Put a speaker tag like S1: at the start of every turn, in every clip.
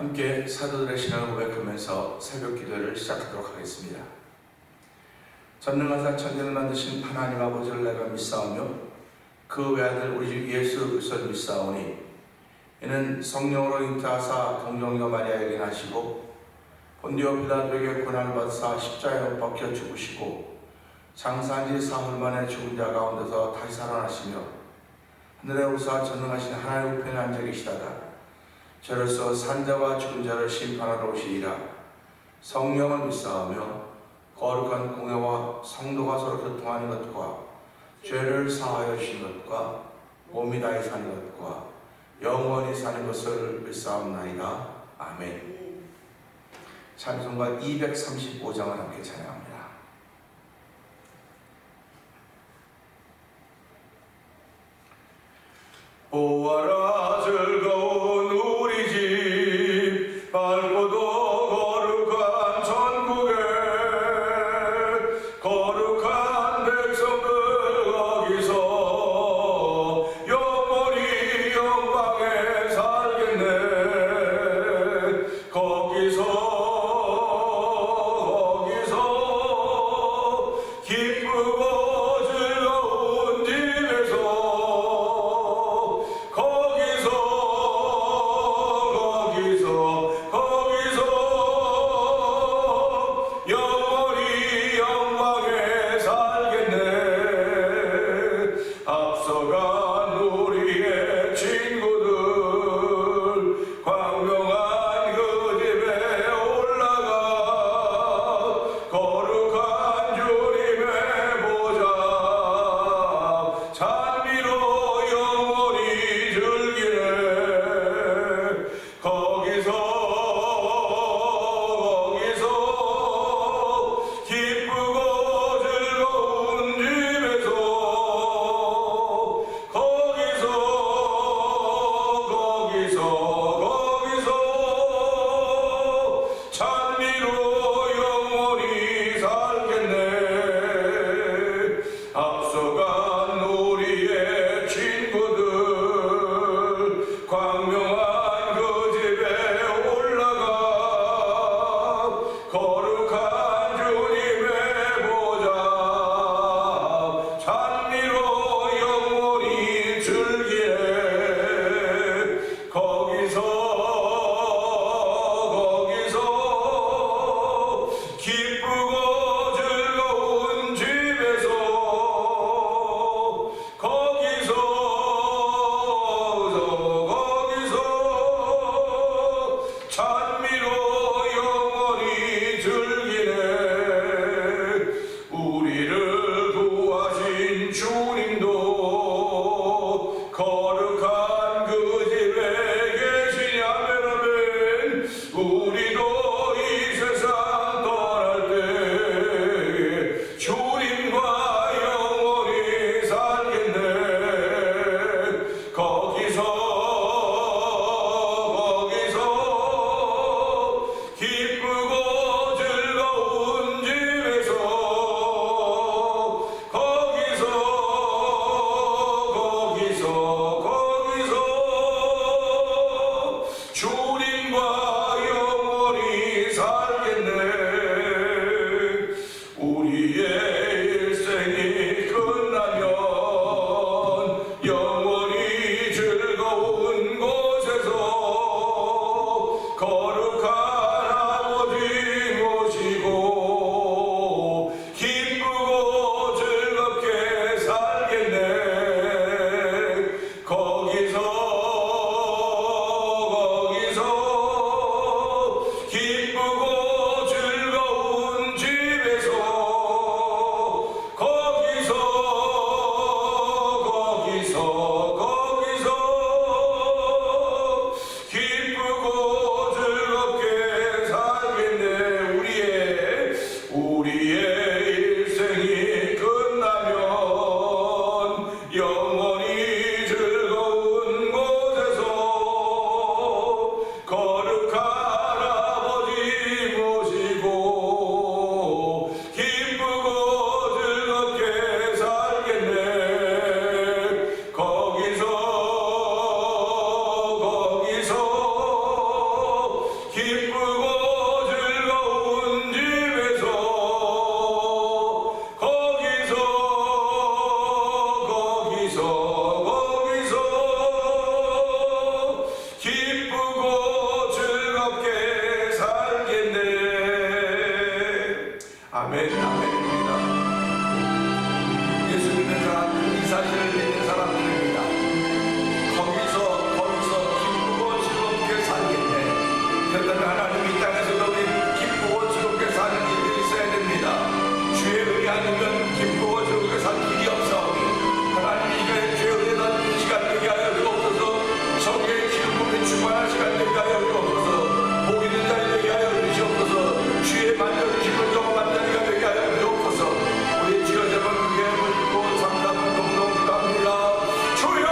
S1: 함께 사도들의 신앙을 고백하면서 새벽 기도를 시작하도록 하겠습니다. 전능하사 천지를 만드신 하나님 아버지를 내가 믿사오며 그 외아들 우리 주 예수 그리스도를 믿사오니 이는 성령으로 잉태하사 동정녀 마리아에게 나시고 본디오 빌라도에게 고난을 받으사 십자가에 못 박혀 죽으시고 장사한 지 사흘 만에 죽은 자 가운데서 다시 살아나시며 하늘에 오사 전능하신 하나님 우편에 앉아 계시다가 저로서 산자와 죽은 자를 심판하러 오시리라. 성령을 믿사오며 거룩한 공회와 성도가 서로 교통하는 것과 죄를 사하여 주신 것과 몸이 다해 사는 것과 영원히 사는 것을 믿사옵나이다. 아멘. 찬송가 235장을 함께 찬양합니다. 보아라 즐거운 우리 집 밝고도 거룩한 천국에 거룩한 백성들 거기서 영원히 영광에 살겠네. 거기서 기쁘고 즐거운 집에서 영원히 영광에 살겠네. 앞서간 우리의 친구들 광명한 그 집에 올라가 거룩한 주님의 보좌 찬미로 영원히 즐기네. 거기서 기쁘고 즐거운 집에서 거기서 찬미로 영원히 살겠네. 앞서간 우리의 친구들 광명한 그 집에 올라가 거룩한 주님의 보좌 찬미로 영원히 즐기네. 거기서 기쁘고 즐거운 집에서 거기서 찬미로 영원히 즐기네. 우리를 구하신 주님도 거룩한 그 집에 계시냐면 우리도 이 세상 떠날 때 주님과 영원히 살겠네. 거기서 기쁘고 즐거운 집에서 거기서 주님과 영원히 살겠네. 우리의 일생이 끝나면 영원히 즐거운 곳에서 거룩한 아버지 모시고 기쁘고 즐겁게 살겠네. 거기서 기쁘고 즐거운 집에서 거기서 기쁘고 즐거운 기쁘고 즐거운 집에서 거기서 기쁘고 즐겁게 살겠네. 아멘. 아멘입니다. 예수 믿는 사람, 이 사실을 믿는 사람들입니다. 거기서 기쁘고 즐겁게 살겠네. 그렇다면 하나님 이 땅에서도 우리 기쁘고 즐겁게 사는 일이 있어야 됩니다. 주의 은혜 아니면 기쁘고 즐겁게 살 길이 없사오니 하나님 이전에 주의 은혜 받는 시간 되게 하여 주옵소서. 성경의 기쁨을 충만한 시간 되게 하여 주옵소서. 복 있는 자리 되게 하여 주시옵소서. 주의 만져주심을 경험한 자리가 되게 하여 주옵소서. 우리 주여 여러분 그의 물고 상담을 동동 기도합니다. 주여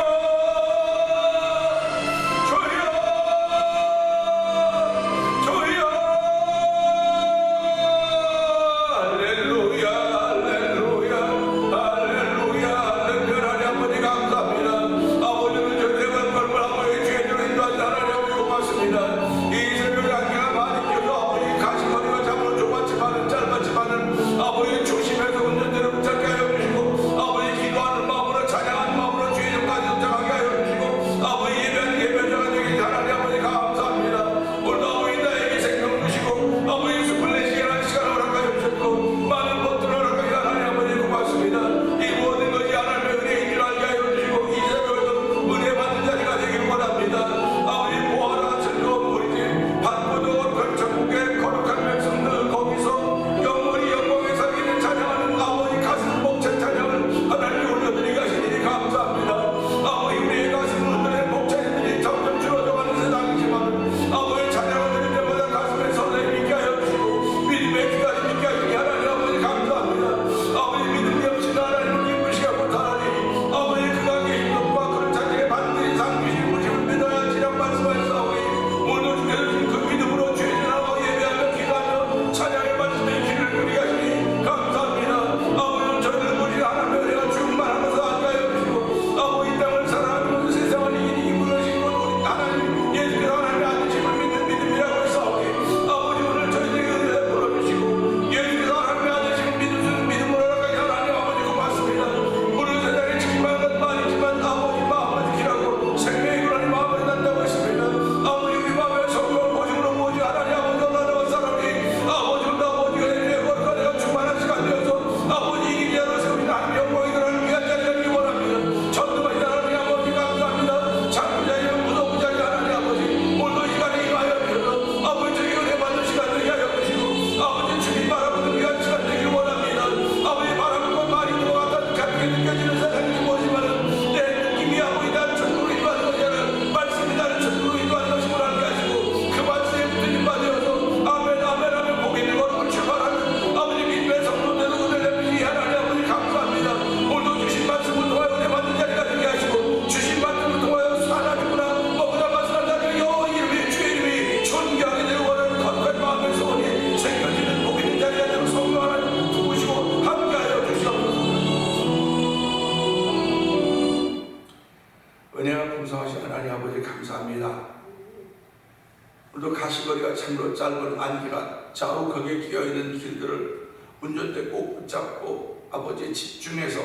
S1: 오늘도 가시거리가 참으로 짧은 안기가 좌우 거기에 끼어있는 길들을 운전대 꼭 붙잡고 아버지의 집중해서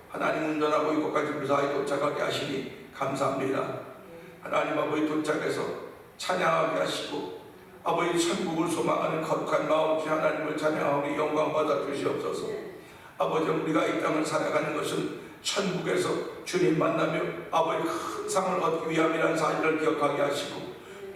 S1: 하나님 운전하고 이곳까지 무사히 도착하게 하시니 감사합니다. 하나님 아버지 도착해서 찬양하게 하시고 아버지 천국을 소망하는 거룩한 마음으로 하나님을 찬양하고 영광 받아 주시옵소서. 아버지 우리가 이 땅을 살아가는 것은 천국에서 주님 만나며 아버지 큰 상을 얻기 위함이라는 사실을 기억하게 하시고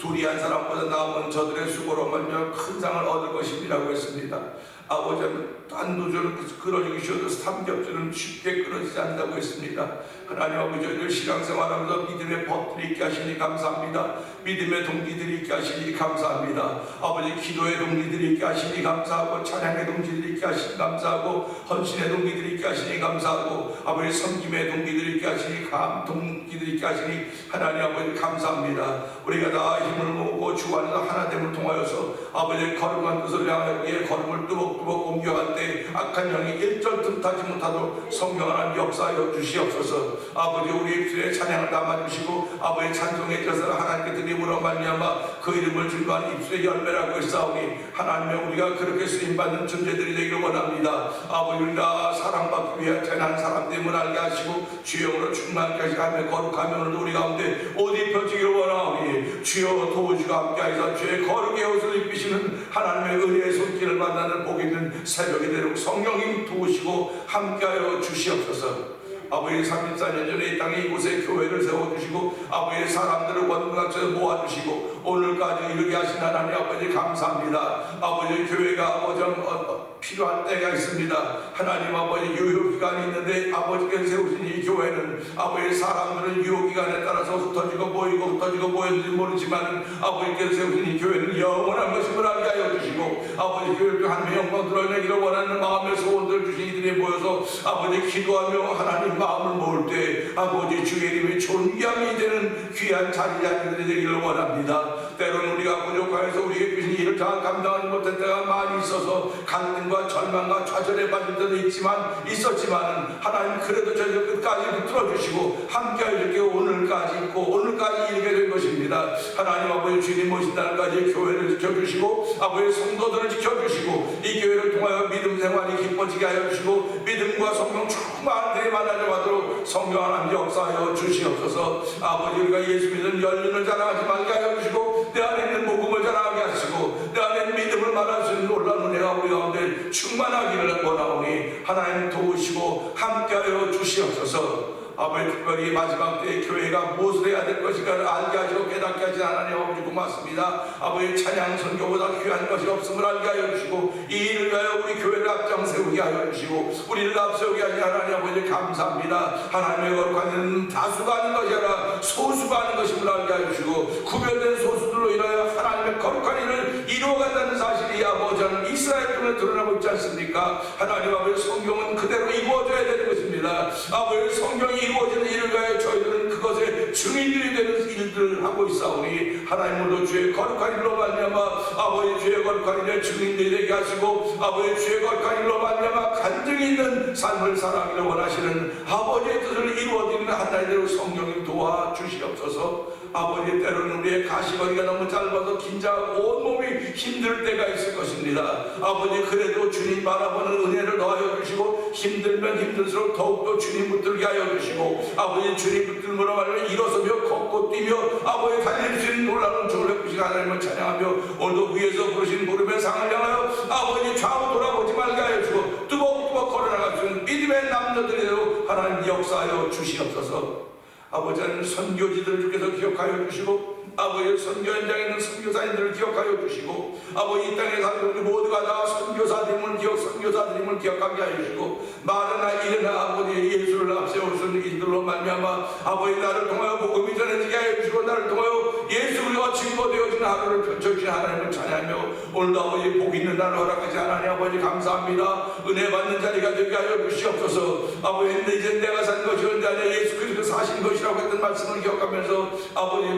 S1: 둘이 한 사람보다 나은 저들의 수고로 말미암아 큰 상을 얻을 것이라고 했습니다. 아버지는 단두줄을 끊어주기 삼겹줄은 쉽게 끊어지지 않는다고 했습니다. 하나님 아버지 저희들 신앙생활하면서 믿음의 법들이 있게 하시니 감사합니다. 믿음의 동기들이 있게 하시니 감사합니다. 아버지 기도의 동기들이 있게 하시니 감사하고 찬양의 동기들이 있게 하시니 감사하고 헌신의 동기들이 있게 하시니 감사하고 아버지 섬김의 동기들이 있게 하시니 동기들이 있게 하시니 하나님 아버지 감사합니다. 우리가 다 힘을 모으고 주 안에서 하나됨을 통하여서 아버지의 거룩한 뜻을 향하여 우리의 걸음을 뚫고 뚜벅뚜벅 옮겨갈 때 악한 영이 일절 틈타지 못하도록 성령 하나님 역사하여 주시옵소서. 아버지 우리 입술에 찬양을 담아주시고 아버지 찬송의 젖을 하나님께 드림으로 말미암아 그 이름을 증거하는 입술의 열매라고 했사오니 하나님의 우리가 그렇게 쓰임받는 존재들이 되기를 원합니다. 아버지 우리가 사랑받기 위해 태어난 사람됨을 알게 하시고 주영으로 충만케 하시며 거룩하며 오늘도 우리 가운데 옷 입혀지기를 원하오니 주여 도우시고 함께하시사 주의 거룩의 옷을 입히시는 하나님의 은혜의 손길을 만나는 복 있는 새벽이 되도록 성령님 도우시고 함께하여 주시옵소서. 아버지 34년 전에 이 땅에 이곳에 교회를 세워주시고 아버지 사람들을 원각처에 모아주시고 오늘까지 이르게 하신 하나님 아버지 감사합니다. 아버지 교회가 아버지 필요한 때가 있습니다. 하나님 아버지 유효기간이 있는데 아버지께서 세우신 이 교회는 아버지 사람들은 유효기간에 따라서 흩어지고 모였는지 모르지만 아버지께서 세우신 이 교회는 영원한 것임을 알게 하여 주시고 아버지 교회를 하나님의 영광 드러내기를 원하는 마음의 소원들 주신 이들이 모여서 아버지 기도하며 하나님 마음을 모을 때 아버지 주의 이름이 존귀함이 되는 귀한 자리자들이 되기를 원합니다. 때로는 우리가 부족하여서 우리에게 주신 일을 다 감당하지 못할 때가 많이 있어서 갈등과 절망과 좌절에 빠질 때도 있었지만 하나님 그래도 저희를 끝까지 붙들어주시고 함께하여 주께 오늘까지 있고 오늘까지 이르게 된 것입니다. 하나님 아버지 주님 모신 날까지 교회를 지켜주시고 아버지 성도들을 지켜주시고 이 교회를 통하여 믿음 생활이 기뻐지게 하여 주시고 믿음과 성령 충만한 데에 만나려가도록 성령 하나님 역사하여 주시옵소서. 아버지 우리가 예수 믿는 연륜을 자랑하지 말게 하여 주시고 내 안에 있는 복음을 자랑하게 하시고 내 안에 있는 믿음을 말할 수 있는 놀라운 은혜가 우리 가운데 충만하기를 원하오니 하나님 도우시고 함께하여 주시옵소서. 아버지 특별히 마지막 때에 교회가 무엇을 해야 될 것인가를 알게 하시고 깨닫게 하신 하나님 아버지 고맙습니다. 아버지 찬양 선교보다 귀한 것이 없음을 알게 하여 주시고 이 일을 위하여 우리 교회를 앞장 세우게 하여 주시고 우리를 앞세우게 하신 하나님 아버지 감사합니다. 하나님의 거룩한 일은 다수가 아닌 것이 아니라 소수가 아닌 것임을 알게 하여 주시고 구별된 소수들로 인하여 하나님의 거룩한 일을 이루어간다는 사실이 아버지는 이스라엘 통해 드러나고 있지 않습니까? 하나님 아버지 성경은 그대로 이루어져야 되는 것입니다. 아버지 성경이 이루어지는 일을 위하여 저희들은 그것의 증인들이 되는 일들을 하고 있사오니 하나님으로 주의 거룩한 일로 말미암아 아버지 주의 거룩한 일의 증인들이 되게 하시고 아버지 주의 거룩한 일로 말미암아 간증이 있는 삶을 살아가기를 원하시는 아버지의 뜻을 이루어드리는 하나님으로 성령님 도와주시옵소서. 아버지 때로는 우리의 가시거리가 너무 짧아서 긴장하고 온몸이 힘들 때가 있을 것입니다. 아버지 그래도 주님 바라보는 은혜를 더하여 주시고 힘들면 힘들수록 더욱더 주님 붙들게 하여 주시고 아버지 주님 붙들므로 말하면 일어서며 걷고 뛰며 아버지 달릴 수 있는 놀라운 조를 베푸시고 하나님을 찬양하며 오늘도 위에서 부르신 무릎의 상을 향하여 아버지 좌우 돌아보지 말게 하여 주고 뚜벅뚜벅 걸어나갈 수 있는 믿음의 남녀들이로 하나님 역사하여 주시옵소서. 아버지는 선교지들을 주께서 기억하여 주시고 아버지 선교 현장에 있는 선교사님들을 기억하여 주시고 아버지 이 땅에 사는 우리 모두가 다 선교사님을 기억하게 하여 주시고 말이나 일이나 아버지 예수를 앞세울 수 있는 일들로 말미암아 아버지 나를 통하여 복음이 전해지게 하여 주시고 나를 통하여 예수 그리스도와 증거되어지는 하루를 펼쳐주신 하나님을 찬양하며 오늘도 아버지 복 있는 날을 허락하신 하나님 아버지 감사합니다. 은혜 받는 자리가 되게 하여 주시옵소서. 아버지 이제 내가 산 것이 언제 아니라 예수 그리스도 사신 것이라고 했던 말씀을 기억하면서 아버지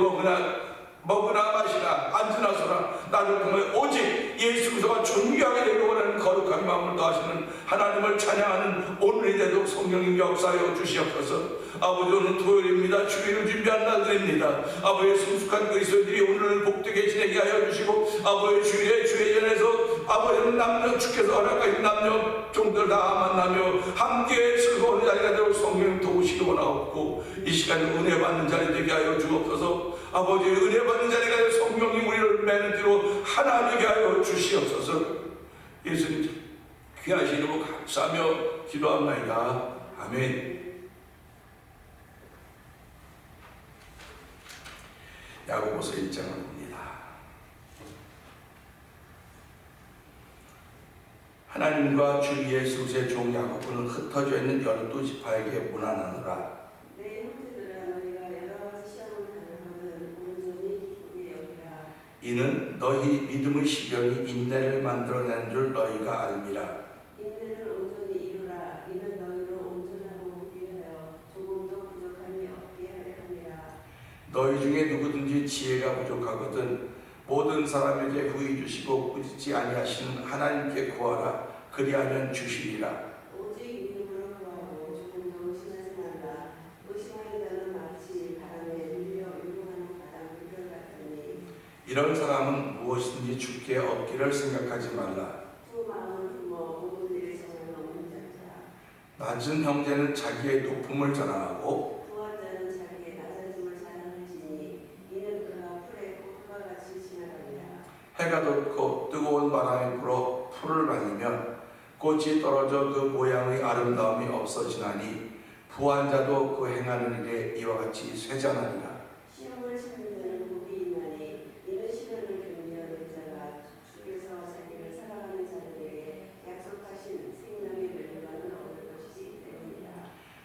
S1: 먹으나 마시나 앉으나 서나 나를 통해 오직 예수 그리스도가 존귀하게 되고 원하는 거룩한 마음을 더하시는 하나님을 찬양하는 오늘이 되도록 성령님 역사하여 주시옵소서. 아버지 오늘 토요일입니다. 주일을 준비한 날들입니다. 아버지 성숙한 그리스도인들이 오늘을 복되게 지내게 하여 주시고 아버지 주일에 주회전에서 아버지는 남녀 주께서 허락하신 남녀 종들 다 만나며 함께 즐거운 자리가 되도록 성령님 도우시기 원하옵고 이 시간에 은혜 받는 자리 되게 하여 주옵소서. 아버지 은혜 받는 자리가 되어 성령님 우리를 매는 뒤로 하나 되게 하여 주시옵소서. 예수님 귀하신 이름으로 감사하며 기도합나이다. 아멘. 야고보서 1장을 봅니다. 하나님과 주 예수 그리스도의 종 야고보는 흩어져 있는 12지파에게 문안하노라.
S2: 내 형제들아 너희가 여러 가지 시험을 당하면 온전히 기쁘게 여기라.
S1: 이는 너희 믿음의 시련이 인내를 만들어낸 줄 너희가 알미라.
S2: 인내를 온전히 이루라. 이는 너희로 온전하고 위하여 조금도 부족함이 없게 하려 함이라.
S1: 너희 중에 누구든지 지혜가 부족하거든 모든 사람에게 후히 주시고 꾸짖지 아니하시는 하나님께 구하라. 그리하면 주시리라.
S2: 오직 믿음으로 구하고 조금 의심하지 말라. 의심하는 자는 마치 바람에 밀려 유동하는 바람 물결 같으니
S1: 이런 사람은 무엇인지 주께 얻기를 생각하지 말라.
S2: 두 마음을 품어 모든 일에 정을 넘는 자라.
S1: 낮은 형제는 자기의 높음을 자랑하고
S2: 부한 자는 자기의 낮아짐을 자랑할지니 이는 그가 풀의 꽃과 같이 지나가리라.
S1: 해가 돋고 뜨거운 바람이 불어 풀을 말리면 꽃이 떨어져 그 모양의 아름다움이 없어지나니 부한 자도 그 행하는 일에 이와 같이 쇠잔하리라.
S2: 시험을 참는 자는 복이 있나니 이는 시련을 견디하는 자가 주께서 자기를 사랑하는 자들에게 약속하신 생명의 멸류관을 얻을 것이기 때문이라.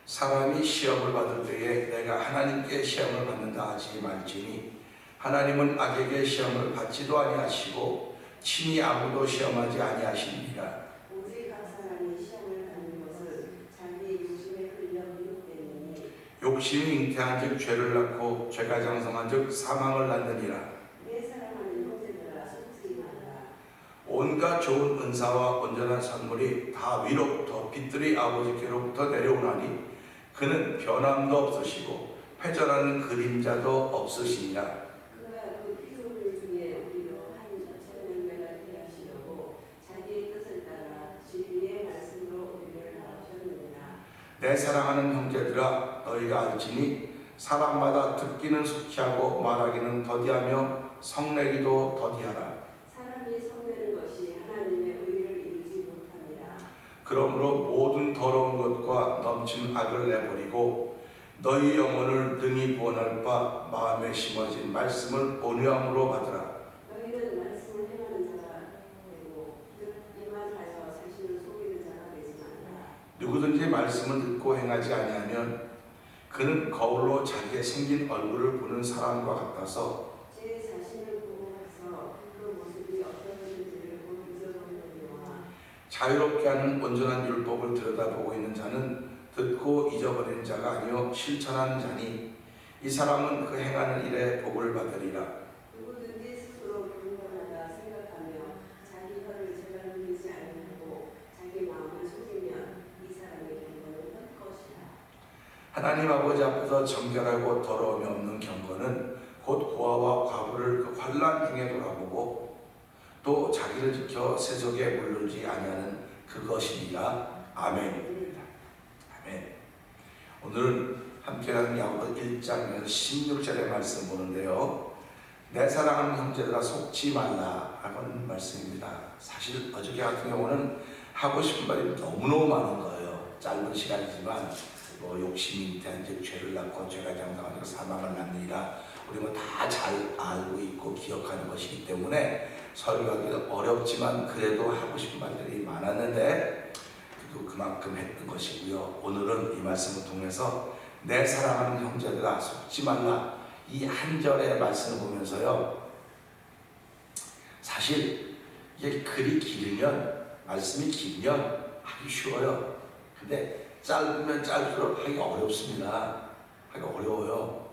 S1: 사람이 시험을 받을 때에 내가 하나님께 시험을 받는다 하지 말지니 하나님은 악에게 시험을 받지도 아니하시고 친히 아무도 시험하지 아니하시니라.
S2: 오직 각 사람이 시험을 받는 것은 자기의 욕심에 끌려 미혹되느니
S1: 욕심이 잉태한 즉 죄를 낳고 죄가 장성한 즉 사망을 낳느니라.
S2: 내 사랑하는 형제들아 속지 말라.
S1: 온갖 좋은 은사와 온전한 선물이 다 위로부터 빛들이 아버지께로부터 내려오나니 그는 변함도 없으시고 회전하는 그림자도 없으시니라.
S2: 그가 그 피조물 중에 우리로 한 천명을 갖게 하시려고 자기의 뜻을 따라 진리의 말씀으로 우리를 낳으셨느니라.
S1: 내 사랑하는 형제들아 너희가 알지니 사람마다 듣기는 속히 하고 말하기는 더디하며 성내기도 더디하라.
S2: 사람이 성내는 것이 하나님의 의를 이루지 못합니다.
S1: 그러므로 모든 더러운 것과 넘친 악을 내버리고 너희 영혼을 능히 구원할 바 마음에 심어진 말씀을 온유함으로 받으라.
S2: 너희는 말씀을 행하는 자가 되고 듣기만 하여 자신을 속이는 자가 되지 말라.
S1: 누구든지 말씀을 듣고 행하지 아니하면 그는 거울로 자기의 생긴 얼굴을 보는 사람과 같아서
S2: 제 자신을 보고 나서 그 모습이 어떠했는지를 곧 잊어버리느니와
S1: 자유롭게 하는 온전한 율법을 들여다보고 있는 자는 듣고 잊어버리는 자가 아니요 실천하는 자니 이 사람은 그 행하는 일에 복을 받으리라.
S2: 누구든지 스스로 경건하다 생각하며 자기 혀를 제가 누리지 아니하고 자기 마음을 속이면 이 사람의 경건은 헛것이라.
S1: 하나님 아버지 앞에서 정결하고 더러움이 없는 경건은 곧 고아와 과부를 그 환난 중에 돌아보고 또 자기를 지켜 세속에 물들지 아니하는 그것이니라. 아멘. 아멘. 오늘은 함께하는 야고보 1장에서 16절의 말씀 보는데요. 내 사랑하는 형제들아 속지 말라 하는 말씀입니다. 사실 어저께 같은 경우는 하고 싶은 말이 너무너무 많은 거예요. 짧은 시간이지만 욕심이 잉태한 즉 죄를 낳고 죄가 장성하여 사망을 낳느니라. 우리 다 잘 알고 있고 기억하는 것이기 때문에 설교하기가 어렵지만 그래도 하고 싶은 말들이 많았는데 또 그만큼 했던 것이고요. 오늘은 이 말씀을 통해서 내 사랑하는 형제들아 속지 말라 이 한 절의 말씀을 보면서요. 사실 이게 글이 길면 말씀이 길면 하기 쉬워요. 근데 짧으면 짧을수록 하기가 어렵습니다. 하기가 어려워요.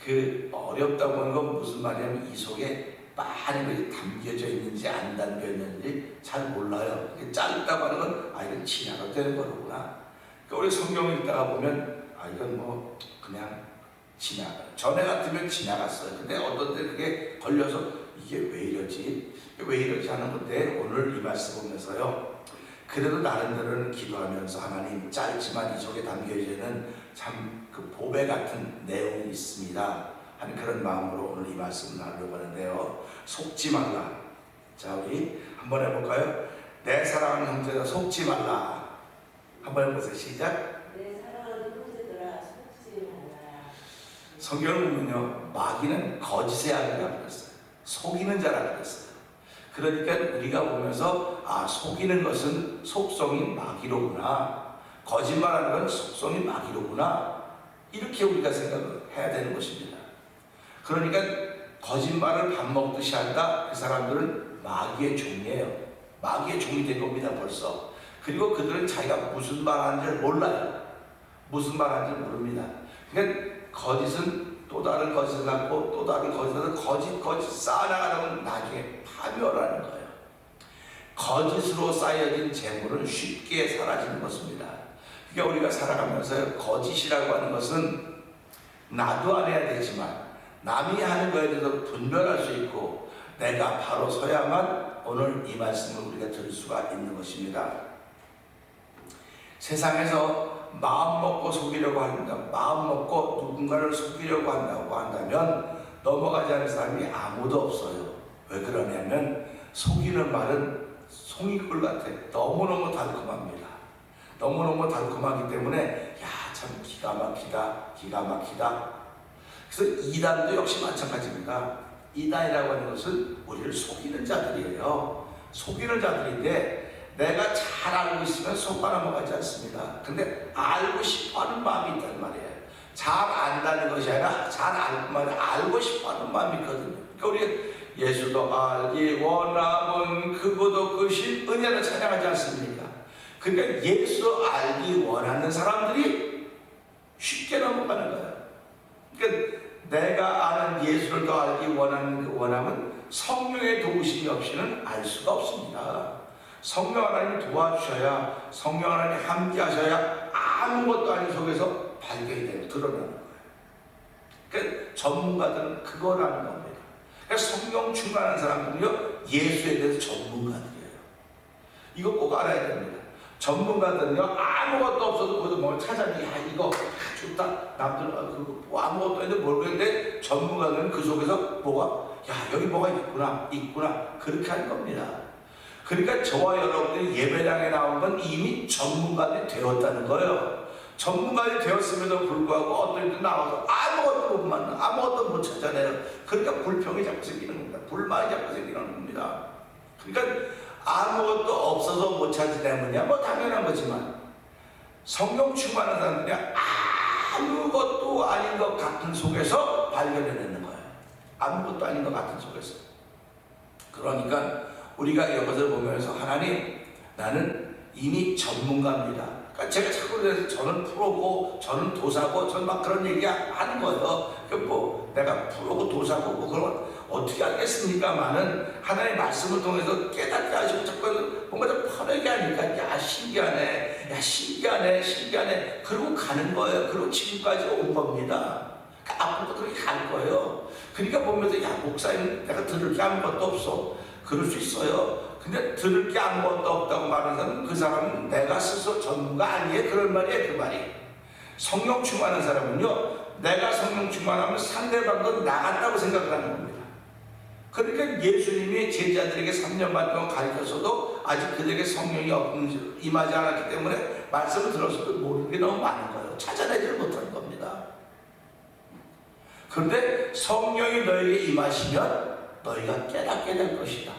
S1: 그 어렵다고 하는 건 무슨 말이냐면 이 속에 많은 것이 담겨져 있는지 안 담겨 있는지 잘 몰라요. 짧다고 하는 건 이건 지나가 되는 거구나. 그러니까 우리 성경을 읽다가 보면 이건 그냥 전에 같으면 지나갔어요. 근데 어떤 때 그게 걸려서 이게 왜 이러지? 왜 이러지 하는 건데 오늘 이 말씀 보면서요. 그래도 나름대로는 기도하면서 하나님 짧지만 이 속에 담겨있는 참 그 보배 같은 내용이 있습니다 하는 그런 마음으로 오늘 이 말씀을 나누려고 하는데요. 속지 말라. 자, 우리 한번 해볼까요? 내 사랑하는 형제들아 속지 말라. 한번 해보세요. 시작.
S2: 내 사랑하는 형제들아 속지 말라.
S1: 성경을 보면요, 마귀는 거짓의 아들이라고 그랬어요. 속이는 자라고 그랬어요. 그러니까 우리가 보면서 속이는 것은 속성이 마귀로구나, 거짓말하는 건 속성이 마귀로구나, 이렇게 우리가 생각을 해야 되는 것입니다. 그러니까 거짓말을 밥 먹듯이 한다. 그 사람들은 마귀의 종이에요. 마귀의 종이 된 겁니다 벌써. 그리고 그들은 자기가 무슨 말 하는지 몰라요. 무슨 말 하는지 모릅니다. 그러니까 거짓은 또 다른 거짓을 낳고 또 다른 거짓을 거짓 쌓아나가다 보면 나중에 파멸하는 거예요. 거짓으로 쌓여진 재물은 쉽게 사라지는 것입니다. 그러니까 우리가 살아가면서 거짓이라고 하는 것은 나도 안 해야 되지만 남이 하는 거에 대해서 분별할 수 있고 내가 바로 서야만 오늘 이 말씀을 우리가 들을 수가 있는 것입니다. 세상에서 마음 먹고 속이려고 한다, 마음 먹고 누군가를 속이려고 한다고 한다면 넘어가지 않을 사람이 아무도 없어요. 왜 그러냐면 속이는 말은 송이꿀 같아. 너무너무 달콤합니다. 너무너무 달콤하기 때문에 참 기가 막히다. 그래서 이단도 역시 마찬가지입니다. 이단이라고 하는 것은 우리를 속이는 자들이에요. 속이는 자들인데 내가 잘 알고 있으면 속아 넘어가지 않습니다. 근데 알고 싶어하는 마음이 있단 말이에요. 잘 안다는 것이 아니라 잘 알고 싶어하는 마음이 있거든요. 그러니까 우리 예수도 알기 원함은 그보다 크신 은혜를 찬양하지 않습니까? 그러니까 예수 알기 원하는 사람들이 쉽게 넘어가는 거예요. 그러니까 내가 아는 예수를 더 알기 원하는 그 원함은 성령의 도우심이 없이는 알 수가 없습니다. 성령 하나님 도와주셔야, 성령 하나님 함께 하셔야 아무것도 아닌 속에서 발견이 되고 드러나는 거예요. 그러니까 전문가들은 그걸 아는 겁니다. 그러니까 성령 충만한 사람들은요, 예수에 대해서 전문가들이에요. 이거 꼭 알아야 됩니다. 전문가들은요, 아무것도 없어도 거기서 뭘 찾아내. 이거 좋다. 남들 그거 아무것도 없는데 뭘 그랬는데 전문가들은 그 속에서 뭐가 여기 뭐가 있구나 그렇게 하는 겁니다. 그러니까 저와 여러분들이 예배당에 나온 건 이미 전문가들이 되었다는 거예요. 전문가들이 되었음에도 불구하고 어떤 일도 나와서 아무것도 못 만나, 아무것도 못 찾아내요. 그러니까 불평이 자꾸 생기는 겁니다. 불만이 자꾸 생기는 겁니다. 그러니까 아무것도 없어서 못 찾으냐면야 뭐 당연한 거지만 성령 충만한 사람들이 아무것도 아닌 것 같은 속에서 발견해내는 거예요. 아무것도 아닌 것 같은 속에서. 그러니까 우리가 이것을 보면서 하나님, 나는 이미 전문가입니다. 그러니까 제가 자꾸 그래서 저는 프로고 저는 도사고 저는 막 그런 얘기 하는 거예요. 뭐 내가 프로고 도사고 뭐 그런 어떻게 알겠습니까만은 하나님의 말씀을 통해서 깨닫게 하시고 자꾸 뭔가 좀 편하게 하니까 신기하네 그러고 가는 거예요. 그리고 지금까지 온 겁니다. 앞으로도 그렇게 갈 거예요. 그러니까 보면서 목사님 내가 들을 게 아무것도 없어. 그럴 수 있어요. 근데 들을 게 아무것도 없다고 말하는 사람은 그 사람은 내가 스스로 전문가 아니에요. 그런 말이에요. 그 말이. 성령 충만한 사람은요, 내가 성령 충만하면 상대방도 나갔다고 생각을 하는 겁니다. 그러니까 예수님이 제자들에게 3년 반 동안 가르쳤어도 아직 그들에게 성령이 임하지 않았기 때문에 말씀을 들었어도 모르는 게 너무 많은 거예요. 찾아내지를 못하는 겁니다. 그런데 성령이 너에게 임하시면 너희가 깨닫게 될 것이다.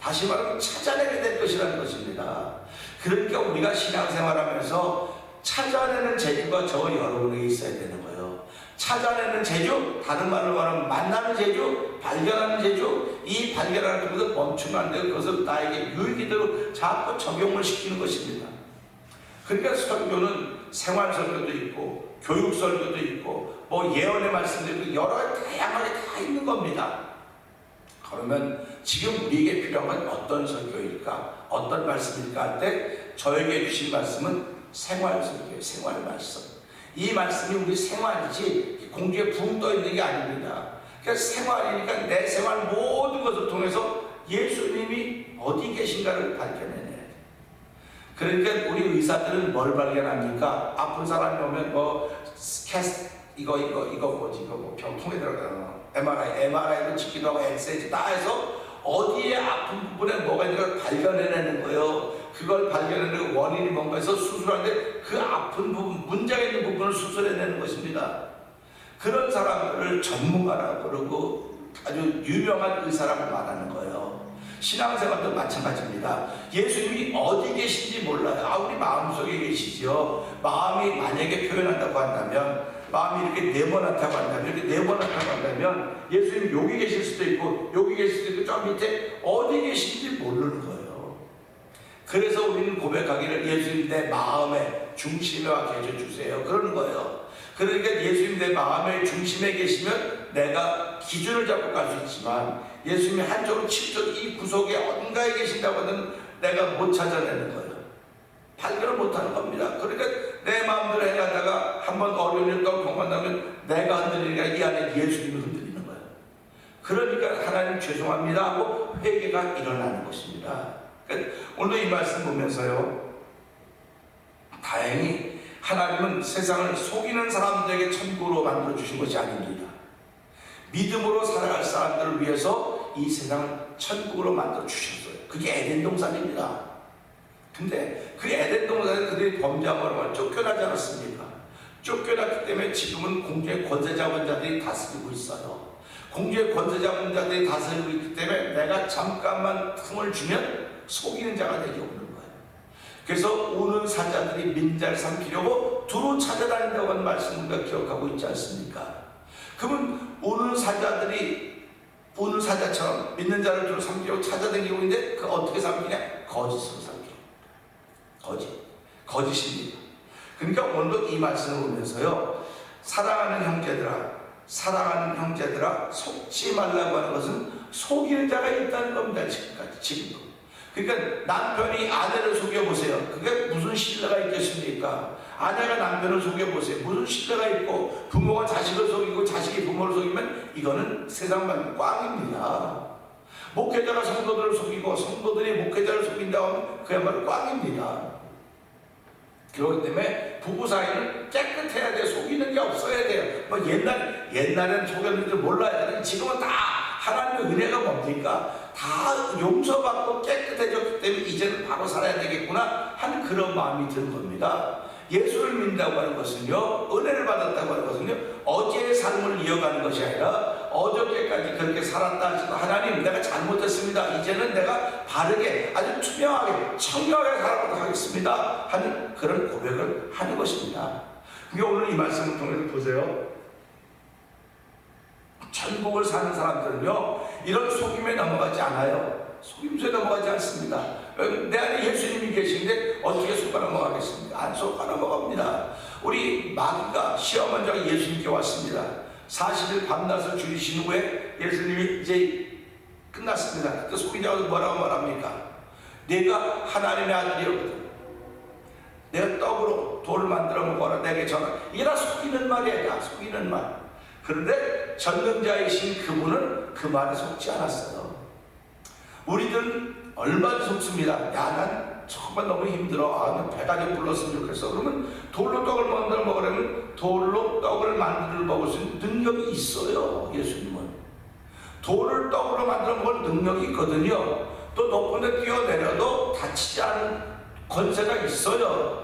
S1: 다시 말하면 찾아내게 될 것이라는 것입니다. 그러니까 우리가 신앙생활하면서 찾아내는 재주가 저 여러분에게 있어야 되는 거예요. 찾아내는 재주, 다른 말로 말하면 만나는 재주, 발견하는 재주, 이 발견하는 것을 멈추면 안 되고 그것을 나에게 유익이대로 자꾸 적용을 시키는 것입니다. 그러니까 설교는 생활 설교도 있고 교육 설교도 있고 뭐 예언의 말씀도 있고 여러 가지 다양하게 다 있는 겁니다. 그러면 지금 우리에게 필요한 건 어떤 설교일까? 어떤 말씀일까? 할 때 저에게 주신 말씀은 생활 설교예요. 생활 말씀. 이 말씀이 우리 생활이지 공중에 붕 떠 있는 게 아닙니다. 그러니까 생활이니까 내 생활 모든 것을 통해서 예수님이 어디 계신가를 발견해내야 돼요. 그러니까 우리 의사들은 뭘 발견합니까? 아픈 사람이 오면 뭐 이거 병통에 들어가요. MRI도 찍기도 하고 엑스레이 다 해서 어디에 아픈 부분에 뭐가 있는가 발견해내는 거예요. 그걸 발견해내고 원인이 뭔가 해서 수술하는데 그 아픈 부분, 문제가 있는 부분을 수술해내는 것입니다. 그런 사람들을 전문가라고 그러고 아주 유명한 의사라고 말하는 거예요. 신앙생활도 마찬가지입니다. 예수님이 어디 계신지 몰라요. 우리 마음속에 계시죠. 마음이 만약에 표현한다고 한다면, 마음이 이렇게 네모나다고 한다면, 이렇게 네모나다고 한다면 예수님이 여기 계실 수도 있고 여기 계실 수도 있고 저 밑에 어디 계신지 모르는 거예요. 그래서 우리는 고백하기를 예수님 내 마음의 중심에 와 계셔 주세요. 그러는 거예요. 그러니까 예수님 내 마음의 중심에 계시면 내가 기준을 잡고 갈 수 있지만, 예수님이 한쪽으로 칠쪽 이 구석에 어딘가에 계신다고 하면 내가 못 찾아내는 거예요. 발견을 못하는 겁니다. 그러니까 내 마음대로 해가다가 한번 어려운 일 겪고 만나면 내가 흔들리니까 이 안에 예수님이 흔들리는 거예요. 그러니까 하나님 죄송합니다 하고 회개가 일어나는 것입니다. 그러니까 오늘 이 말씀 보면서요, 다행히 하나님은 세상을 속이는 사람들에게 천국으로 만들어 주신 것이 아닙니다. 믿음으로 살아갈 사람들을 위해서 이 세상을 천국으로 만들어 주셨어요. 그게 에덴 동산입니다. 근데 그 에덴 동산에 그들이 범죄함으로 쫓겨나지 않았습니까? 쫓겨났기 때문에 지금은 공주의 권세 잡은 자들이 다스리고 있어요. 공주의 권세 잡은 자들이 다스리고 있기 때문에 내가 잠깐만 틈을 주면 속이는 자가 되기 없는 거예요. 그래서 우는 사자들이 민자를 삼키려고 두루 찾아다닌다고 하는 말씀을 우리가 기억하고 있지 않습니까? 그러면 우는 사자들이 우는 사자처럼 믿는 자를 두루 삼키려고 찾아다니고 있는데 그 어떻게 삼키냐? 거짓으로 삼키려. 거짓입니다. 그러니까 오늘도 이 말씀을 보면서요, 사랑하는 형제들아 속지 말라고 하는 것은 속이는 자가 있다는 겁니다. 지금도. 그러니까 남편이 아내를 속여보세요. 그게 무슨 신뢰가 있겠습니까? 아내가 남편을 속여보세요. 무슨 신뢰가 있고, 부모가 자식을 속이고 자식이 부모를 속이면 이거는 세상만 꽝입니다. 목회자가 성도들을 속이고 성도들이 목회자를 속인다고 하면 그야말로 꽝입니다. 그렇기 때문에 부부 사이는 깨끗해야 돼요. 속이는 게 없어야 돼요. 뭐 옛날엔 속였는지 몰라요. 지금은 다 하나님의 은혜가 뭡니까? 다 용서받고 깨끗해졌기 때문에 이제는 바로 살아야 되겠구나 하는 그런 마음이 드는 겁니다. 예수를 믿는다고 하는 것은요, 은혜를 받았다고 하는 것은요, 어제의 삶을 이어가는 것이 아니라 어저께까지 그렇게 살았다 하시고, 하나님 내가 잘못했습니다. 이제는 내가 바르게 아주 투명하게 청결하게 살아보도록 하겠습니다 하는 그런 고백을 하는 것입니다. 그러니까 오늘 이 말씀을 통해서 보세요. 천국을 사는 사람들은요, 이런 속임에 넘어가지 않아요. 속임수에 넘어가지 않습니다. 내 안에 예수님이 계신데 어떻게 속아 넘어가겠습니까? 안 속아 넘어갑니다. 우리 마귀가 시험원자가 예수님께 왔습니다. 40일 밤낮을 줄이신 후에 예수님이 이제 끝났습니다. 그때 속이자고 뭐라고 말합니까? 내가 하나님의 아들이었거든. 내가 떡으로 돌을 만들어 먹어라 내게 전하. 이게 다 속이는 말이야. 다 속이는 말. 그런데 전능자이신 그분은 그 말에 속지 않았어요. 우리들은 얼마나 속습니다. 야, 난 정말 너무 힘들어. 난 배가 좀 불렀으면 좋겠어. 그러면 돌로 떡을 만들어 먹으려면 돌로 떡을 만들어 먹을 수 있는 능력이 있어요. 예수님은 돌을 떡으로 만들어 먹을 능력이 있거든요. 또 높은 데 뛰어내려도 다치지 않은 권세가 있어요.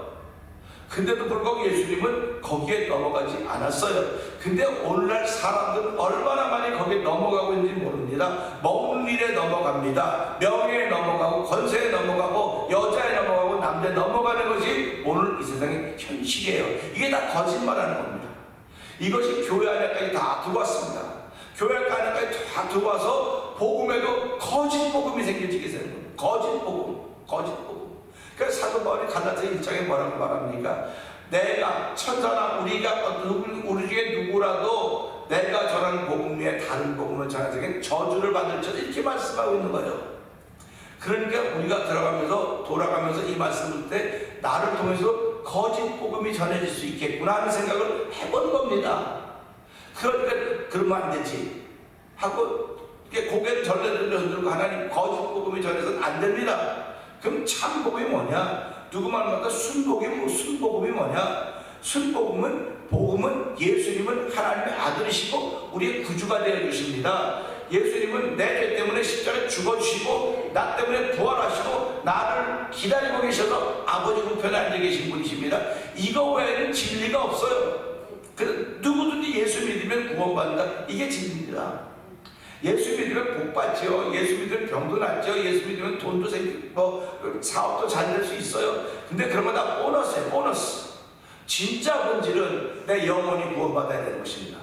S1: 근데도 불구하고 예수님은 거기에 넘어가지 않았어요. 근데 오늘날 사람들은 얼마나 많이 거기에 넘어가고 있는지 모릅니다. 먹는 일에 넘어갑니다. 명예에 넘어가고 권세에 넘어가고 여자에 넘어가고 남자에 넘어가는 것이 오늘 이 세상의 현실이에요. 이게 다 거짓말하는 겁니다. 이것이 교회 안에까지 다 들어왔습니다. 교회 안에까지 다 들어와서 복음에도 거짓 복음이 생겨지게 되는 겁니다. 거짓 복음. 그래서 사도 바울이 갈라디아 1장에 뭐라고 말합니까? 내가 천사나 우리가 우리 중에 누구라도 내가 전하는 복음 외에 다른 복음을 전하자면 저주를 받을 줄 이렇게 말씀하고 있는 거예요. 그러니까 우리가 들어가면서 돌아가면서 이 말씀을 때 나를 통해서 거짓 복음이 전해질 수 있겠구나 하는 생각을 해본 겁니다. 그러니까 그러면 안 되지 하고 고개를 절레절레 흔들고 하나님 거짓 복음이 전해서는 안 됩니다. 그럼 참 복음이 뭐냐? 누구 말마다 순복음이 뭐냐? 복음은 예수님은 하나님의 아들이시고 우리의 구주가 되어 주십니다. 예수님은 내 죄 때문에 십자가에 죽어주시고 나 때문에 부활하시고 나를 기다리고 계셔서 아버지 우편에 앉아 계신 분이십니다. 이거 외에는 진리가 없어요. 누구든지 예수 믿으면 구원받는다. 이게 진리입니다. 예수 믿으면 복 받죠. 예수 믿으면 병도 낫죠. 예수 믿으면 돈도 생기고 사업도 잘 될 수 있어요. 근데 그런 거 다 보너스예요. 보너스. 진짜 본질은 내 영혼이 구원받아야 되는 것입니다.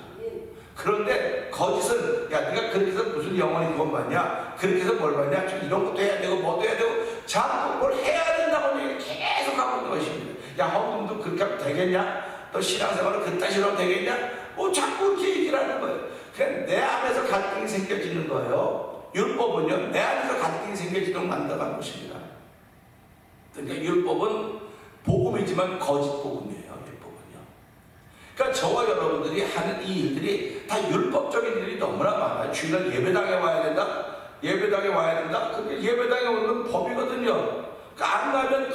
S1: 그런데 거짓은 야 네가 그렇게 해서 무슨 영혼이 구원받냐? 그렇게 해서 뭘 받냐? 좀 이런 것도 해야 되고 뭐도 해야 되고 자꾸 뭘 해야 된다고 계속 하고 있는 것입니다. 야 헌금도 그렇게 하면 되겠냐? 너 신앙생활을 그따시로 되겠냐? 뭐 자꾸 이렇게 얘기를 하는 거예요. 그냥 내 안에서 갈등이 생겨지는 거예요. 율법은요, 내 안에서 갈등이 생겨지도록 만들어간 것입니다. 그러니까 율법은 복음이지만 거짓 복음이에요. 율법은요. 그러니까 저와 여러분들이 하는 이 일들이 다 율법적인 일이 너무나 많아요. 주일날 예배당에 와야 된다. 예배당에 와야 된다. 그게 예배당에 오는 건 법이거든요. 그러니까 안 가면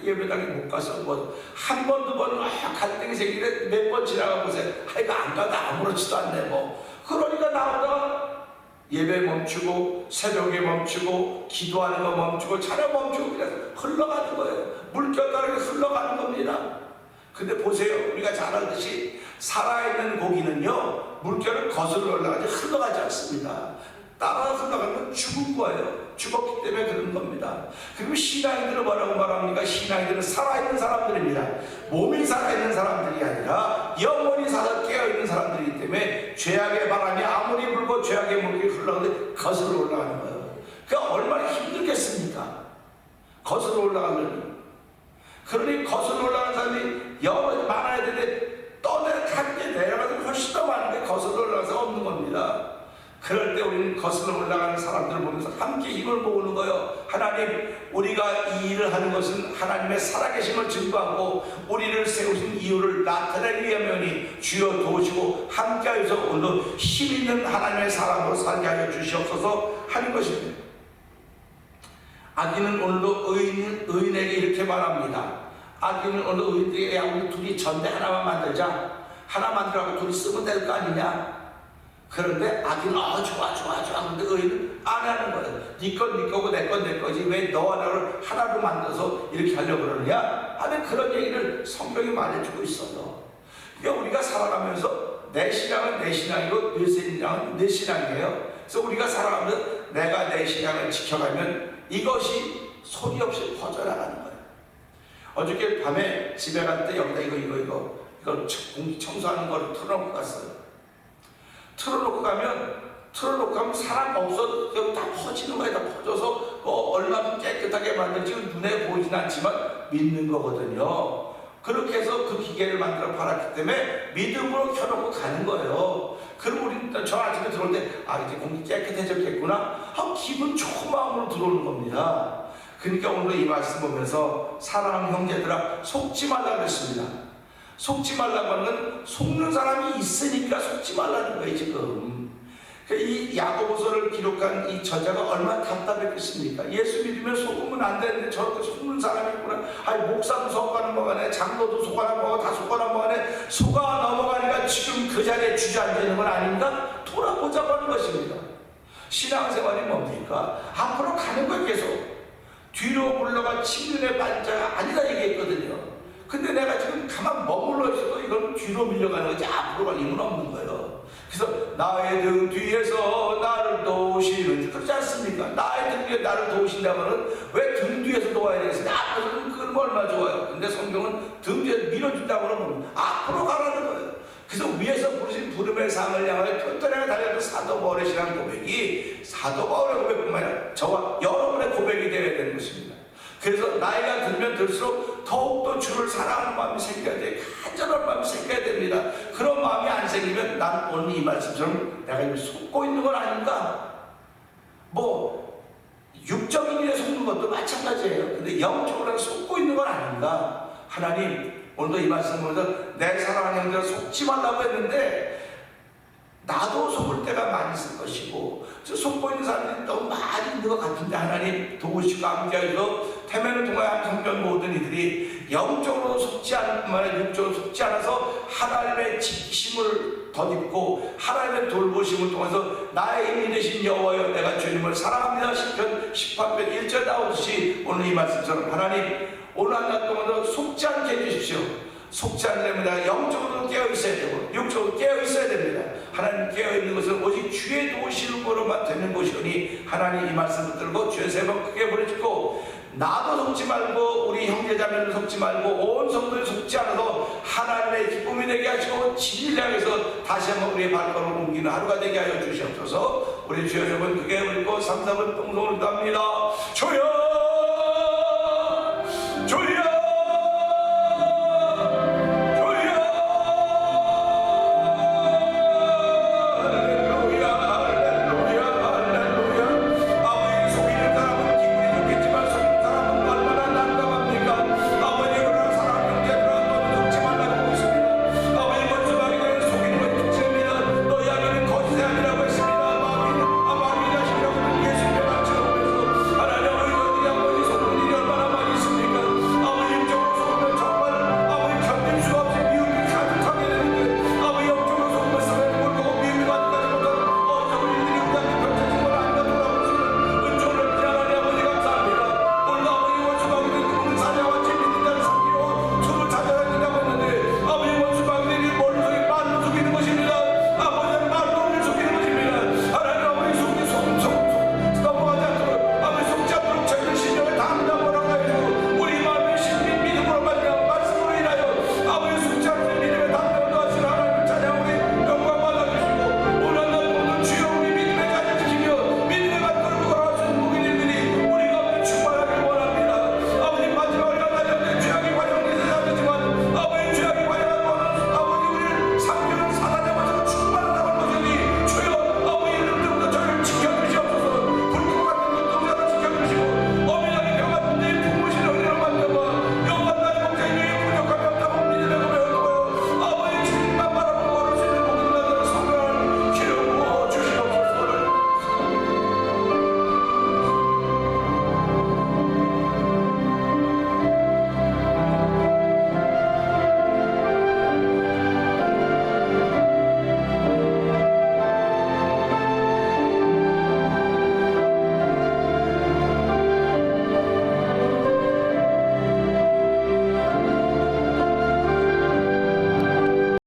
S1: 예배당에 못 가서 뭐 한 번, 두 번 갈등이 생기는데 몇 번 지나가 보세요. 이거 안 가도 아무렇지도 않네 뭐. 그러니까 나오다가 예배 멈추고 새벽에 멈추고 기도하는 거 멈추고 찬양 멈추고 그냥 흘러가는 거예요. 물결 따르게 흘러가는 겁니다. 근데 보세요. 우리가 잘 알듯이 살아있는 고기는요, 물결을 거슬러 올라가지 흘러가지 않습니다. 따라 흘러가면 죽은 거예요. 죽었기 때문에 그런 겁니다. 그리고 신앙인들은 뭐라고 말합니까? 신앙인들은 살아있는 사람들입니다. 몸이 살아있는 사람들이 아니라 영혼이 살아 깨어있는 사람들이기 때문에 죄악의 바람이 아무리 불고 죄악의 물결이 흘러가는데 거슬러 올라가는 거예요. 그러니까 얼마나 힘들겠습니까? 거슬러 올라가려니. 그러니 거슬러 올라가는 사람이 영혼이 많아야 되는데 떠내려가게 내려가는 훨씬 더 많은데 거슬러 올라가서 없는 겁니다. 그럴 때 우리는 거슬러 올라가는 사람들을 보면서 함께 힘을 모으는 거예요. 하나님, 우리가 이 일을 하는 것은 하나님의 살아계심을 증거하고 우리를 세우신 이유를 나타내기 위함이오니 주여 도우시고 함께하여서 오늘도 힘있는 하나님의 사람으로 살게 하여 주시옵소서 하는 것입니다. 아기는 오늘도 의인에게 이렇게 말합니다. 아기는 오늘 의인들에게 야, 우리 둘이 전대 하나만 만들자. 하나 만들라고 둘이 쓰면 될 거 아니냐. 그런데 아기는 좋아 근데 의인은 안 하는 거예요. 네 건 네 거고 내 건 내 거지 왜 너와 나를 하나로 만들어서 이렇게 하려고 그러느냐 하는 그런 얘기를 성경이 말해주고 있어요. 그러니까 우리가 살아가면서 내 신앙은 내 신앙이고 내 신앙은 내 신앙이에요. 그래서 우리가 살아가면서 내가 내 신앙을 지켜가면 이것이 소리 없이 퍼져나가는 거예요. 어저께 밤에 집에 갈 때 여기다 이거 공기 청소하는 거를 틀어놓고 갔어요. 틀어놓고 가면 사람 없어도 여기 다 퍼지는 거예요. 다 퍼져서 얼마나 깨끗하게 만들지 눈에 보이진 않지만 믿는 거거든요. 그렇게 해서 그 기계를 만들어 팔았기 때문에 믿음으로 켜놓고 가는 거예요. 그럼 우리 저 아침에 들어올 때 이제 공기 깨끗해졌겠구나 기분 좋은 마음으로 들어오는 겁니다. 그러니까 오늘 이 말씀 보면서 사랑하는 형제들아 속지 말라 그랬습니다. 속지 말라고 하는 건 속는 사람이 있으니까 속지 말라는 거예요. 지금 이 야고보서를 기록한 이 저자가 얼마나 답답했겠습니까? 예수 믿으면 속으면 안 되는데 저렇게 속는 사람이 있구나. 목사도 속아는 뭐가네, 장로도 속아는 뭐가 다 속아는 뭐가네. 속아 넘어가니까 지금 그 자리에 주저앉는 건 아닌가? 돌아보자고 하는 것입니다. 신앙생활이 뭡니까? 앞으로 가는 거예요. 계속 뒤로 물러가 침륜의 반자가 아니다 얘기했거든요. 근데 내가 지금 가만 머물러 있어도 이건 뒤로 밀려가는 거지 앞으로 갈 힘은 없는 거예요. 그래서 나의 등 뒤에서 나를 도우시는 그렇지 않습니까? 나의 등 뒤에 나를 도우신다면 왜 등 뒤에서 도와야 되겠습니까? 앞에서는 그런 거 얼마나 좋아요. 근데 성경은 등 뒤에 밀어준다고 하면 앞으로 가라는 거예요. 그래서 위에서 부르신 부름의 상을 향하여 튼튼하게 달려도 사도 바울의 신앙 고백이 사도 바울의 고백뿐만 아니라 저와 여러분의 고백이 되어야 되는 것입니다. 그래서 나이가 들면 들수록 더욱더 주를 사랑하는 마음이 생겨야 돼. 간절한 마음이 생겨야 됩니다. 그런 마음이 안 생기면 난 오늘 이 말씀처럼 내가 이미 속고 있는 건 아닌가? 육적인 일에 속는 것도 마찬가지예요. 근데 영적으로 속고 있는 건 아닌가? 하나님 오늘도 이 말씀 보면서 내 사랑하는 형제를 속지 말라고 했는데 나도 속을 때가 많이 있을 것이고 속고 있는 사람들이 너무 많이 있는 것 같은데 하나님 도우시고 함께하셔서 태면을 통하여 성전 모든 이들이 영적으로 속지 않은 뿐만 아니라 육적으로 속지 않아서 하나님의 지키심을 덧입고 하나님의 돌보심을 통해서 나의 힘이 되신 여호와여 내가 주님을 사랑합니다. 시편 18편 1절 나오듯이 오늘 이 말씀처럼 하나님 오늘 한 달 동안도 속지 않게 해주십시오. 속지 않으려면 영적으로 깨어있어야 되고 육적으로 깨어있어야 됩니다. 하나님 깨어있는 것은 오직 주의 도우시는 거로만 되는 것이오니 하나님 이 말씀 붙들고 주의 세 번 크게 부르짖고 나도 속지 말고 우리 형제자매를 속지 말고 온 성도를 속지 않아서 하나님의 기쁨이 되게 하시고 진리를 향해서 다시 한번 우리의 발걸음을 옮기는 하루가 되게 하여 주시옵소서. 우리 주여 여러분 크게 부르고 3, 4번 동성을 기도합니다. 주여